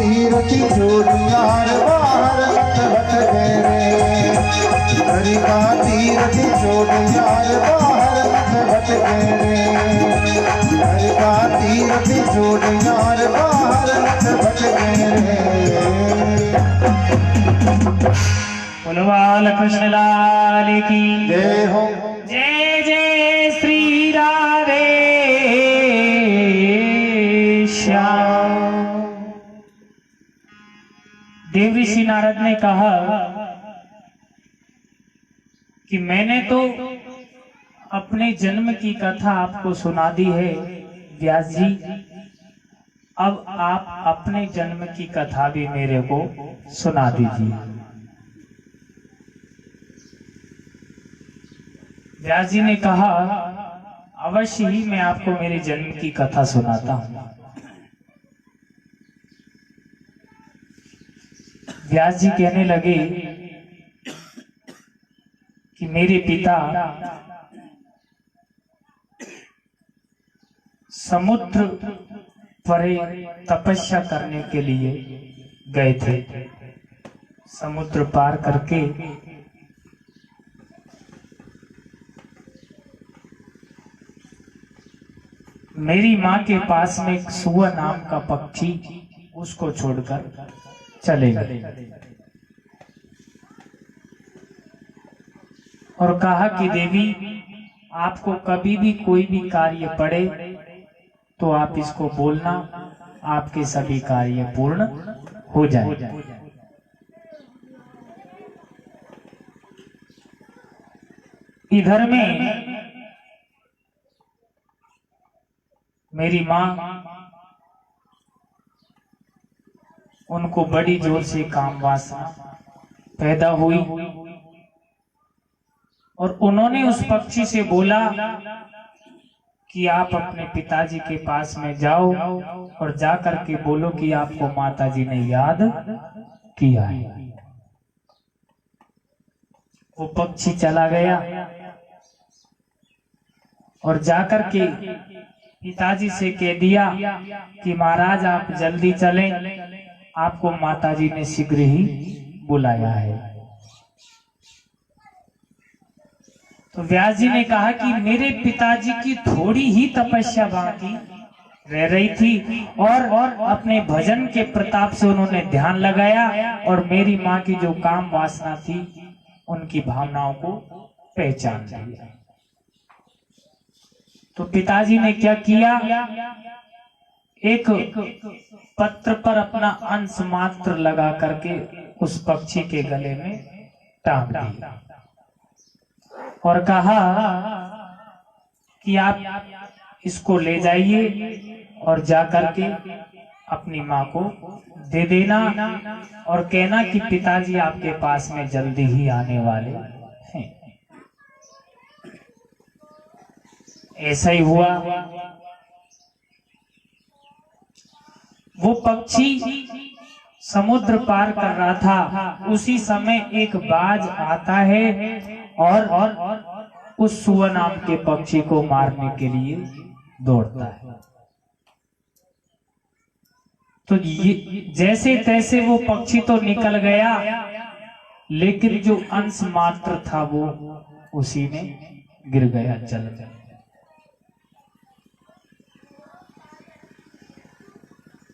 तीरथ जोड़ियार बाहर भट गए रे। द्वारिका तीरथ जोड़ियार बाहर भट गए रे। द्वारिका तीरथ जोड़ियार बाहर भट गए रे। बोलो बाल कृष्ण लाल की जय हो। जय जय श्री राधे श्याम। देवऋषि नारद ने कहा कि मैंने तो अपने जन्म की कथा आपको सुना दी है व्यास जी, अब आप अपने जन्म की कथा भी मेरे को सुना दीजिए। व्यास जी ने कहा अवश्य ही मैं आपको मेरे जन्म की कथा सुनाता हूं। व्यास जी कहने लगे कि मेरे पिता समुद्र परे तपस्या करने के लिए गए थे। समुद्र पार करके मेरी माँ के पास में एक सुआ नाम का पक्षी उसको छोड़कर चले गए और कहा कि देवी आपको कभी भी कोई भी कार्य पड़े तो आप इसको बोलना, आपके सभी कार्य पूर्ण हो जाए। इधर में मेरी माँ उनको बड़ी जोर से काम वासना पैदा हुई और उन्होंने उस पक्षी से बोला कि आप अपने पिताजी के पास में जाओ और जाकर के बोलो कि आपको माताजी ने याद किया है। वो पक्षी चला गया और जाकर के पिताजी से कह दिया कि महाराज आप जल्दी चलें, आपको माताजी ने शीघ्र ही बुलाया है। तो व्यास जी ने कहा कि मेरे पिताजी की थोड़ी ही तपस्या बाकी रह रही थी और अपने भजन के प्रताप से उन्होंने ध्यान लगाया और मेरी माँ की जो काम वासना थी उनकी भावनाओं को पहचान लिया। तो पिताजी ने क्या किया, एक पत्र पर अपना अंश मात्र लगा करके उस पक्षी के गले में टांग दिया और कहा कि आप इसको ले जाइए और जाकर के अपनी माँ को दे देना और कहना कि पिताजी आपके पास में जल्दी ही आने वाले हैं। ऐसा ही हुआ। वो पक्षी समुद्र पार कर रहा था, उसी समय एक बाज आता है और उस सुआ नाम के पक्षी को मारने के लिए दौड़ता है। तो ये जैसे तैसे वो पक्षी तो निकल गया, लेकिन जो अंश मात्र था वो उसी में गिर गया, चल गया।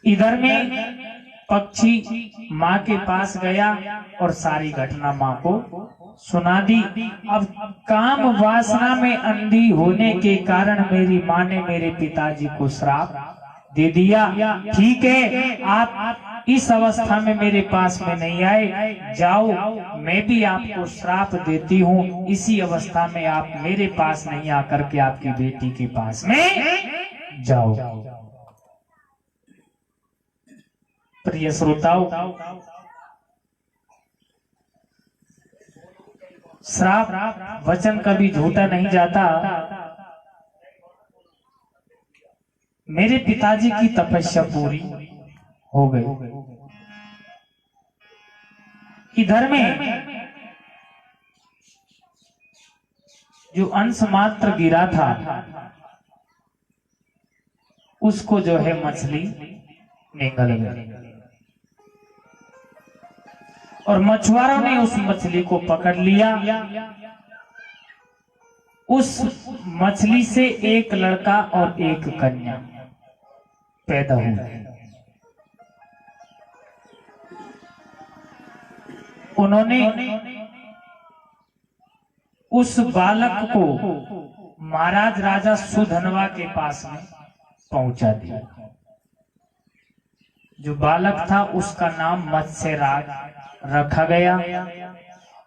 इधर में पक्षी माँ के पास गया और सारी घटना माँ को सुना दी। अब काम वासना में अंधी होने के कारण मेरी माँ ने मेरे पिताजी को श्राप दे दिया। ठीक है, आप इस अवस्था में मेरे पास में नहीं आए, जाओ मैं भी आपको श्राप देती हूँ। इसी अवस्था में आप मेरे पास नहीं आकर के आपकी बेटी के पास में जाओ। प्रिय श्रोताओं, श्राप वचन कभी झूठा नहीं जाता। मेरे पिताजी की तपस्या पूरी हो गई। इधर में जो अंश मात्र गिरा था उसको जो है मछली निगल गई। और मछुआरों ने उस मछली को पकड़ लिया। उस मछली से एक लड़का और एक कन्या पैदा हुई। उन्होंने उस बालक को महाराज राजा सुधनवा के पास में पहुंचा दिया। जो बालक था उसका नाम मत्स्यराज रखा गया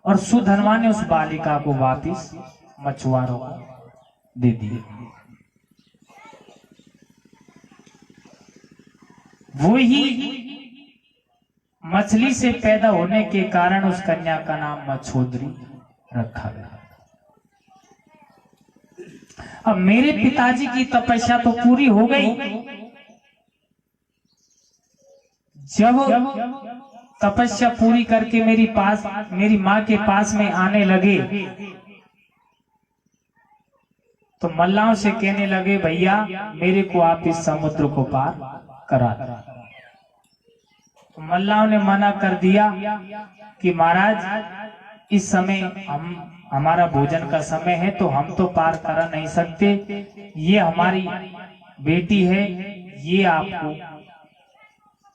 और सुधनवा ने उस बालिका को वापिस मछुआरों को दे दी। वो ही मछली से पैदा होने के कारण उस कन्या का नाम मछोदरी रखा गया। अब मेरे पिताजी की तपस्या तो पूरी हो गई। जब तपस्या पूरी करके मेरी माँ के पास में आने लगे तो मल्लाहों से कहने लगे, भैया मेरे को आप इस समुद्र को पार करा दो। तो मल्लाहों ने मना कर दिया कि महाराज इस समय हमारा भोजन का समय है तो हम तो पार करा नहीं सकते, ये हमारी बेटी है, ये आपको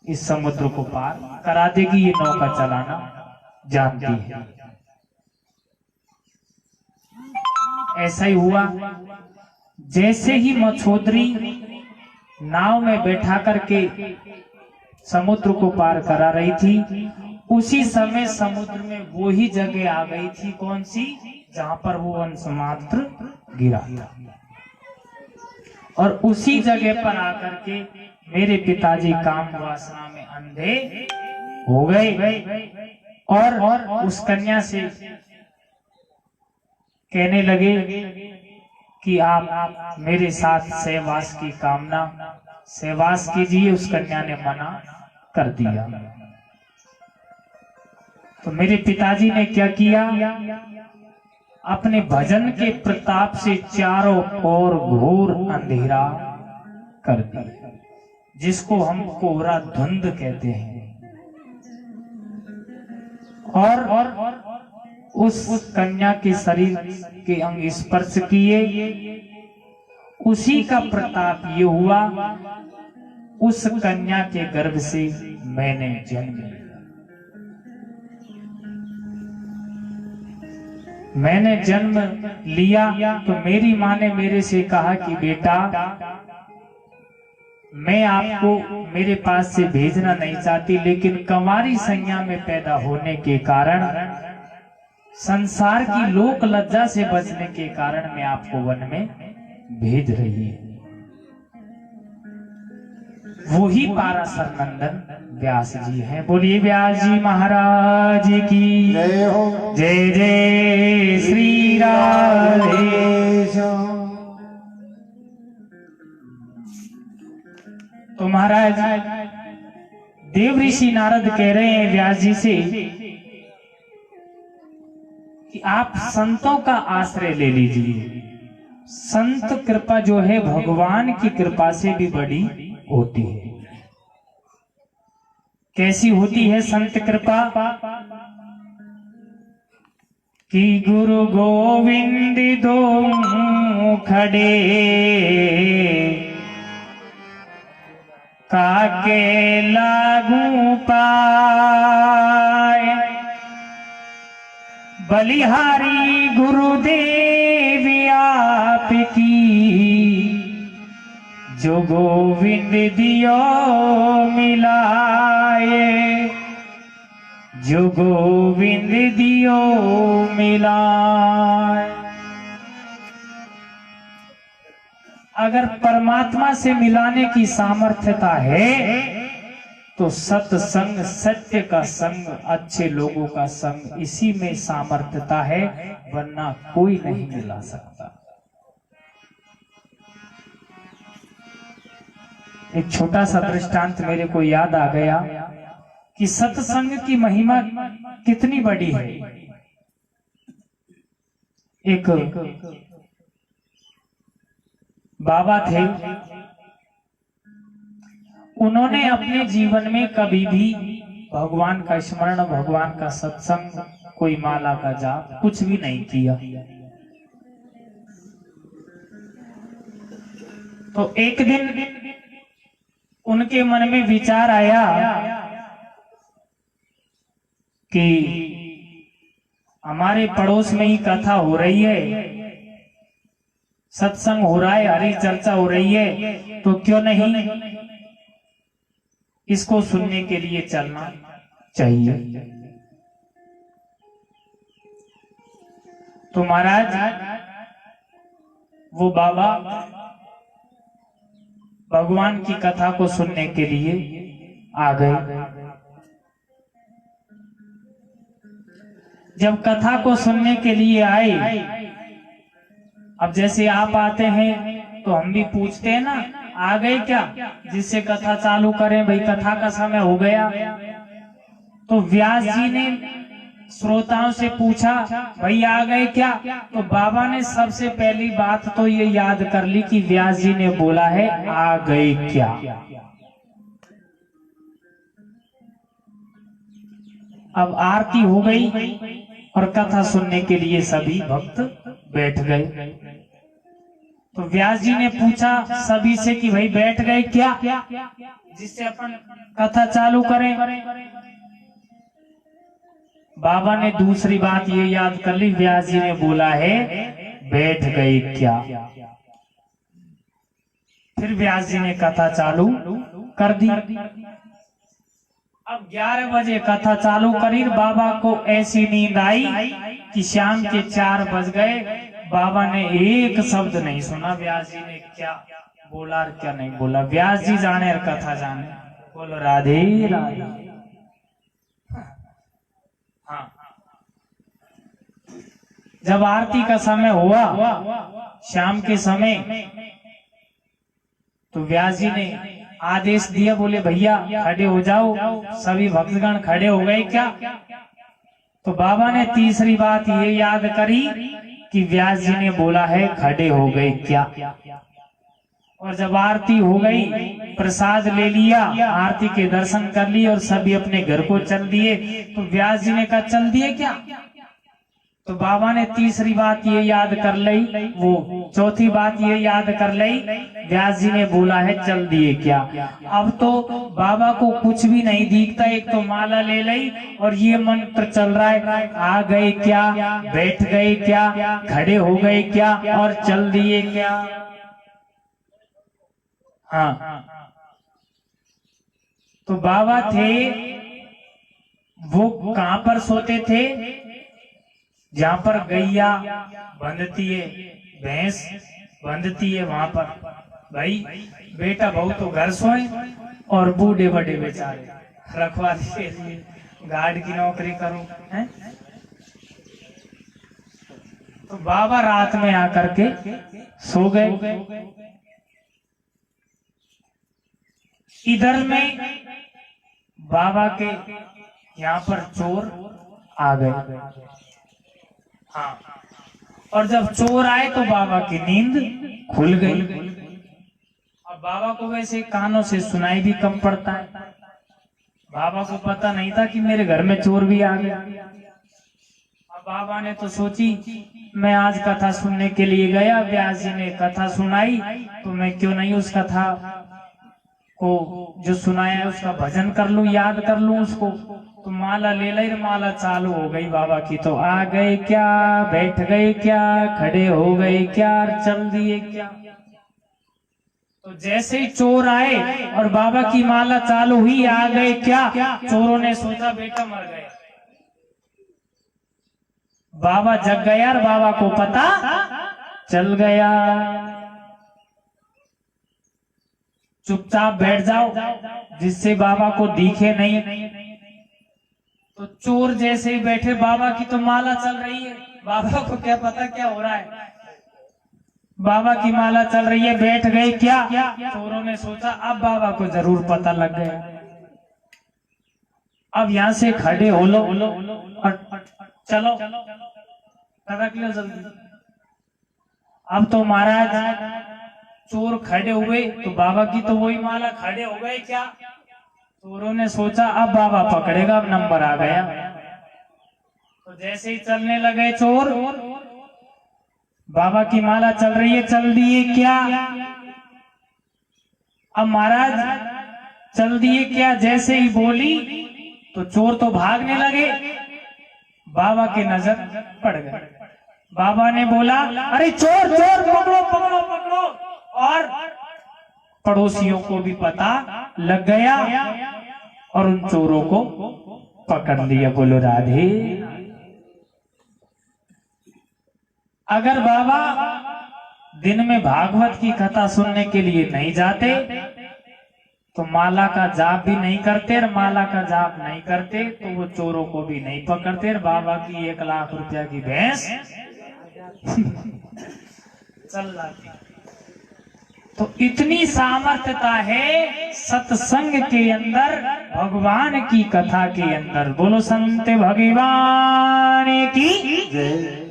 इस समुद्र को पार करा देगी, ये नौका चलाना जानती है। ऐसा ही हुआ। जैसे ही मछोदरी नाव में बैठा करके समुद्र को पार करा रही थी, उसी समय समुद्र में वो ही जगह आ गई थी, कौन सी, जहां पर वो वंशमात्र गिरा था। और उसी जगह पर आकर के मेरे पिताजी काम वासना में अंधे हो गए और उस कन्या से कहने लगे कि आप मेरे साथ सहवास की कामना सहवास कीजिए। उस कन्या ने मना कर दिया। तो मेरे पिताजी ने क्या किया, अपने भजन के प्रताप से चारों ओर घोर अंधेरा कर दिया, जिसको हम कोहरा धुंध कहते हैं। और उस कन्या के शरीर के अंग स्पर्श किए। उसी का प्रताप ये हुआ, उस कन्या के गर्भ से मैंने जन्म लिया। मैंने जन्म लिया तो मेरी माँ ने मेरे से कहा कि बेटा, मैं आपको मेरे पास से भेजना नहीं चाहती, लेकिन कंवारी संज्ञा में पैदा होने के कारण, संसार की लोक लज्जा से बचने के कारण मैं आपको वन में भेज रही है। वो ही पाराशर नंदन व्यास जी हैं। बोलिए व्यास जी महाराज की जय हो। जय जय श्री राधे। तो महाराज देव ऋषि नारद कह रहे हैं व्यास जी से कि आप संतों का आश्रय ले लीजिए। संत कृपा जो है भगवान की कृपा से भी बड़ी होती है। कैसी होती है संत कृपा? कि गुरु गोविंद दो खड़े काके लागू पाए, बलिहारी गुरुदेव आपकी जो गोविंद दियो मिलाए, जो गोविंद दियो मिलाए। अगर परमात्मा से मिलाने की सामर्थ्यता है तो सत्संग, सत्य का संग, अच्छे लोगों का संग, इसी में सामर्थ्यता है, वरना कोई नहीं मिला सकता। एक छोटा सा दृष्टांत मेरे को याद आ गया कि सत्संग की महिमा कितनी बड़ी है। एक बाबा थे, उन्होंने अपने जीवन में कभी भी भगवान का स्मरण, भगवान का सत्संग, कोई माला का जाप कुछ भी नहीं किया। तो एक दिन उनके मन में विचार आया कि हमारे पड़ोस में ही कथा हो रही है, सत्संग हो रहा है, हरि चर्चा हो रही है, तो क्यों नहीं इसको सुनने के लिए चलना चाहिए। तो महाराज वो बाबा भगवान की कथा को सुनने के लिए आ गए। जब कथा को सुनने के लिए आए, अब जैसे आप आते हैं तो हम भी पूछते हैं ना, आ गए क्या, जिससे कथा चालू करें, भाई कथा का समय हो गया। तो व्यास जी ने श्रोताओं से पूछा, भाई आ गए क्या? तो बाबा ने सबसे पहली बात तो ये याद कर ली कि व्यास जी ने बोला है आ गए क्या। अब आरती हो गई और कथा सुनने के लिए सभी भक्त बैठ गए। तो व्यास जी ने पूछा सभी से कि भाई बैठ गए क्या, जिससे अपन कथा चालू करें। बाबा ने दूसरी बात ये याद कर ली, व्यास जी ने बोला है बैठ गए क्या। फिर व्यास जी ने कथा चालू कर दी। अब 11 बजे कथा चालू करी, बाबा को ऐसी नींद आई कि शाम के 4 बज गए, बाबा ने एक शब्द नहीं सुना व्यास जी ने क्या बोला और क्या नहीं बोला। व्यास जी जाने और कथा जाने। बोलो राधे राधे। हाँ, जब आरती का समय हुआ शाम के समय, तो व्यास जी ने आदेश दिया, बोले भैया खड़े हो जाओ। सभी भक्तगण खड़े हो गए क्या? तो बाबा ने तीसरी बात ये याद करी कि व्यास जी ने बोला है खड़े हो गए क्या। और जब आरती हो गई, प्रसाद ले लिया, आरती के दर्शन कर लिए और सभी अपने घर को चल दिए। तो व्यास जी ने कहा चल दिए क्या? तो बाबा ने तीसरी बात ये याद कर ली, वो चौथी बात ये याद कर ली, व्यास जी ने बोला है चल दिए क्या। अब तो बाबा को कुछ भी नहीं दिखता, एक तो माला ले ली और ये मंत्र चल रहा है, आ गए क्या, बैठ गए क्या, खड़े हो गए क्या और चल दिए क्या। हाँ, तो बाबा थे वो कहां पर सोते थे? जहां पर गैया बंधती है, भैंस बंधती है, वहां पर। भाई बेटा बहू तो घर सोए और बूढ़े बड़े बेचारे रखवाली के लिए गार्ड की नौकरी करो है। तो बाबा रात में आकर के सो गए। इधर में बाबा के यहाँ पर चोर आ गए। हाँ, और जब चोर आए तो बाबा की नींद खुल गई। अब बाबा को वैसे कानों से सुनाई भी कम पड़ता है, बाबा को पता नहीं था कि मेरे घर में चोर भी आ गया। अब बाबा ने तो सोची मैं आज कथा सुनने के लिए गया, व्यास जी ने कथा सुनाई, तो मैं क्यों नहीं उस कथा को जो सुनाया है उसका भजन कर लूं, याद कर लूं उसको। तो माला ले ली, माला चालू हो गई बाबा की। तो आ गए क्या, बैठ गए क्या, खड़े हो गए क्या, चल दिए क्या। तो जैसे ही चोर आए और बाबा की माला चालू हुई, आ गए क्या, चोरों ने सोचा बेटा मर गए। बाबा जग गया और बाबा को पता चल गया। चुपचाप बैठ जाओ जिससे बाबा को दिखे नहीं। तो चोर जैसे ही बैठे, बाबा की तो माला चल रही है, बाबा को क्या पता क्या हो रहा है। बाबा की माला चल रही है, बैठ गए क्या। चोरों ने सोचा अब बाबा को जरूर पता लग गया, अब यहाँ से खड़े हो लो और चलो रख लो जल्दी। अब तो महाराज चोर खड़े हुए तो बाबा की तो वही माला, खड़े हो गए क्या। चोरों ने सोचा अब बाबा पकड़ेगा, अब नंबर आ गया। तो जैसे ही चलने लगे चोर, बाबा की माला चल रही है, चल दिए क्या? अब महाराज चल दिए क्या जैसे ही बोली तो चोर तो भागने लगे, बाबा की नजर पड़ गई। बाबा ने बोला, अरे चोर चोर पकड़ो पकड़ो पकड़ो, और पड़ोसियों को भी पता लग गया और उन चोरों को पकड़ लिया। बोलो राधे। अगर बाबा दिन में भागवत की कथा सुनने के लिए नहीं जाते तो माला का जाप भी नहीं करते, और माला का जाप नहीं करते तो वो चोरों को भी नहीं पकड़ते, और बाबा की 1 लाख रुपया की भैंस चल जाती। तो इतनी सामर्थ्यता है सत्संग के अंदर, भगवान की कथा के अंदर। बोलो संत भगवान की जय।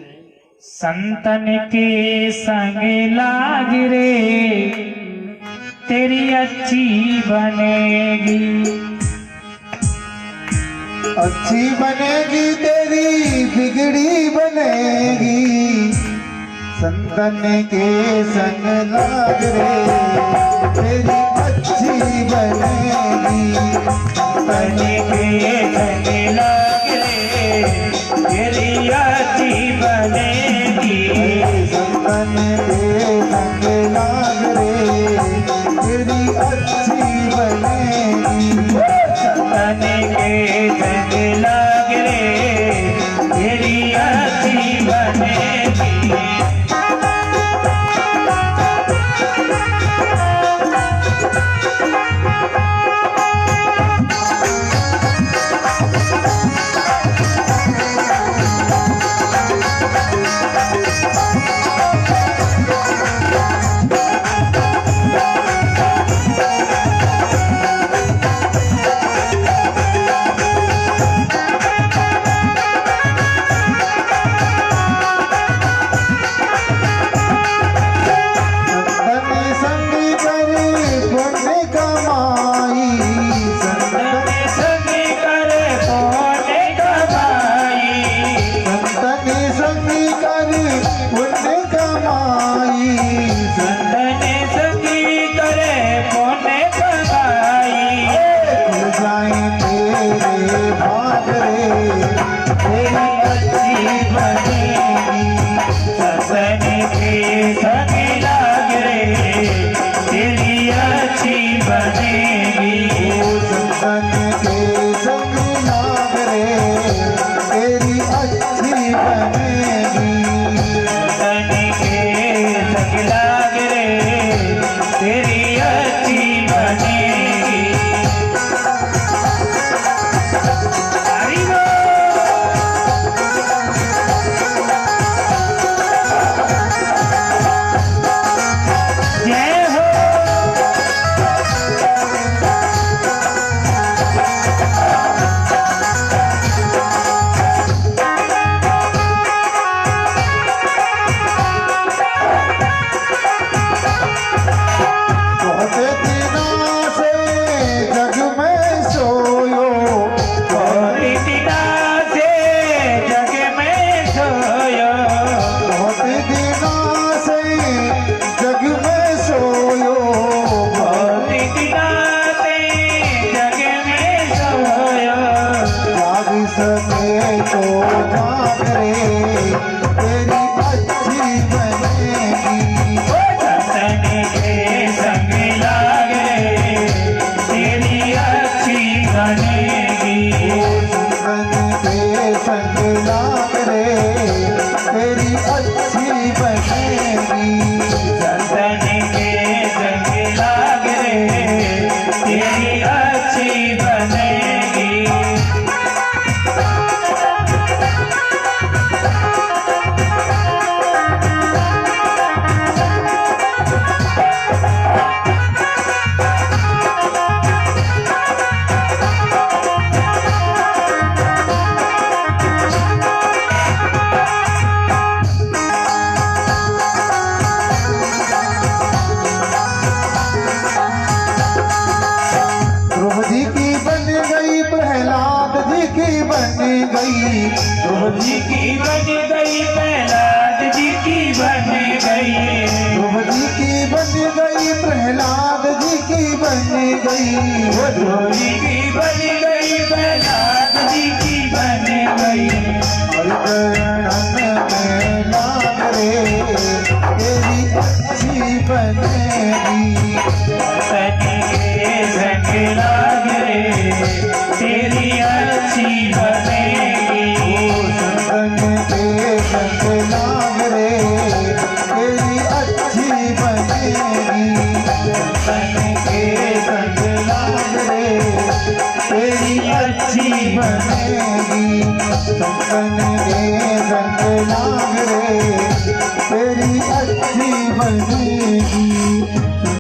संतन के संग लाग रे, तेरी अच्छी बनेगी। अच्छी बनेगी तेरी बिगड़ी बनेगी, संतन के संग लाग रे, तेरी अच्छी बनेगी। संतन के संग लाग रे, तेरी अच्छी बनेगी। संतन के संग लाग रे, तेरी अच्छी बनेगी। संतन के संग लाग रे, तेरी अच्छी बनेगी। जी की बन गई, द्रौपदी की बन गई, प्रहलाद जी की बन गई, द्रौपदी की बन गई, प्रहलाद जी की बन गई, वो द्रौपदी की बन गई, प्रहलाद जी की बन गई। चरणन में लाग रे तेरी अच्छी बनेगी, संग लाग रे तेरी अच्छी बनेगी। संगन के संग लाग रे तेरी अच्छी बनेगी, संगन के संग लाग रे तेरी अच्छी बनेगी, संगन के संग लाग रे तेरी अच्छी बनेगी।